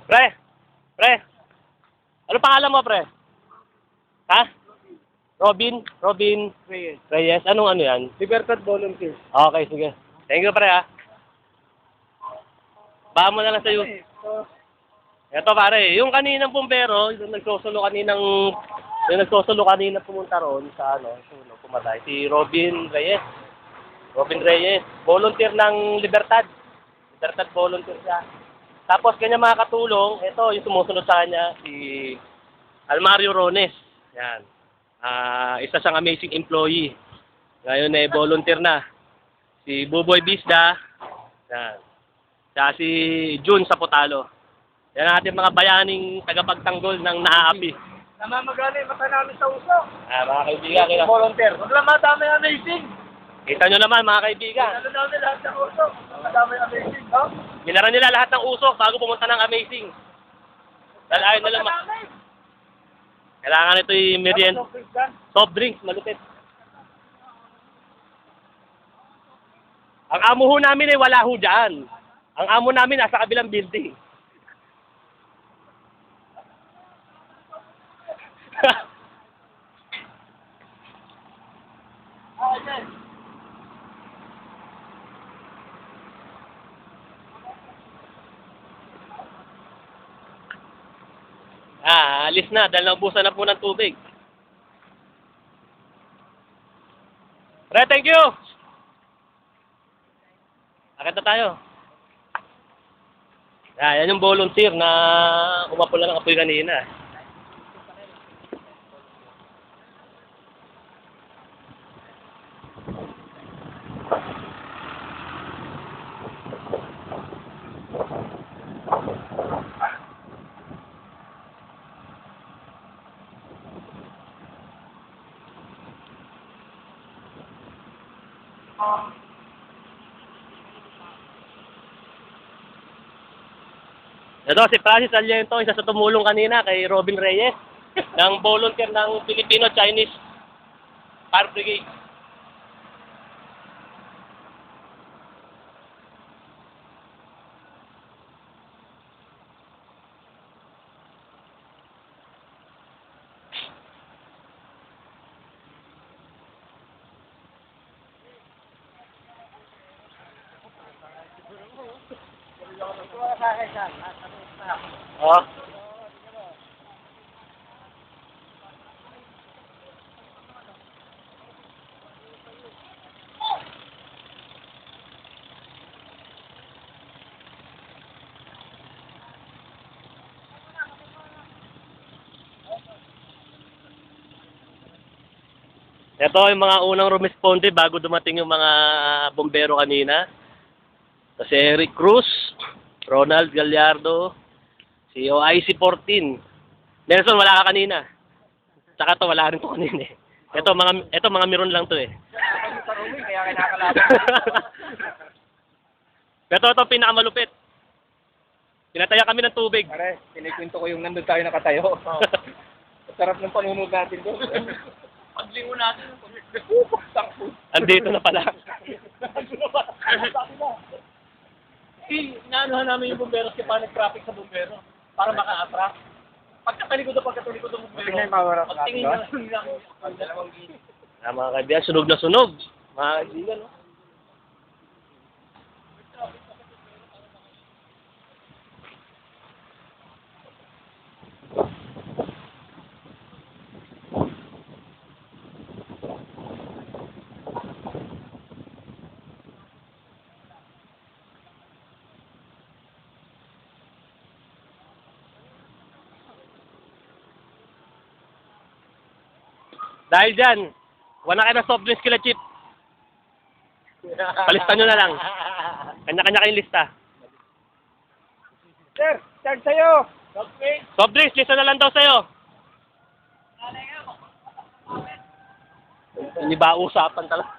Pre, pre. Ano pangalan mo, pre? Ha? Robin Reyes. Anong ano yan? Libertad Volunteer. Okay, sige. Thank you, pre, ha. Baka mo na lang sa'yo. Eto, pare, yung kaninang pumbero, yung nagsusulo kanina pumunta roon sa pumatay, si Robin Reyes. Robin Reyes, volunteer ng Libertad. Libertad volunteer siya. Tapos kanya mga katulong, ito yung sumusunod sa kanya, si Almario Rones. Yan. Isa siyang amazing employee. Ngayon volunteer na. Si Buboy Bisda. Yan. Siya si June Sapotalo. Yan ang ating mga bayaning tagapagtanggol ng naaapi. Namamagana mata namin sa usok. Mga kaibigan, Volunteer. Huwag lang madami amazing. kita nyo naman mga kaibigan. Ano namin lahat ng usok. Madami amazing, no? Minaran nila lahat ng usok bago pumunta ng amazing. Dahil ayaw nila kailangan ito yung merienda. Soft drinks, malupit. Ang amo ho namin ay wala ho dyan. Ang amo namin nasa kabilang building. Alis na dahil naubusan na po ng tubig. Pre, thank you! Akit na tayo. Yan yung volunteer na umapula ng apoy kanina. Ito si Francis Aliento, isa sa tumulong kanina kay Robin Reyes ng volunteer ng Filipino-Chinese Fire Brigade. Oh. Ito yung mga unang rumisponde bago dumating yung mga bombero kanina. Si Eric Cruz, Ronald Gallardo, si OIC-14. Nelson, wala ka kanina. Tsaka to, wala rin to kanina eh. Ito mga meron lang to eh. Kaya kinakalaban. Ito pinakamalupit. Pinataya kami ng tubig. Pare, kinikwento ko yung nandun tayo nakatayo. Sarap ng panunod natin doon. Paglingo natin. Andito na pala. Inaanuhan namin yung bumbero kasi paano traffic sa bumbero para maka-attract. Pagkatalikod ng bumbero, pagtingin na lang ang dalawang gini. Mga kaibigan, sunog na sunog. Mga kaibigan, no? Dahil dyan, wala kayo ng soft drinks kila Chip. Palista nyo na lang. Kanya-kanya kayong lista. Sir, charge sa'yo! Soft drinks, lista na lang daw sa'yo. Hindi ba usapan talaga?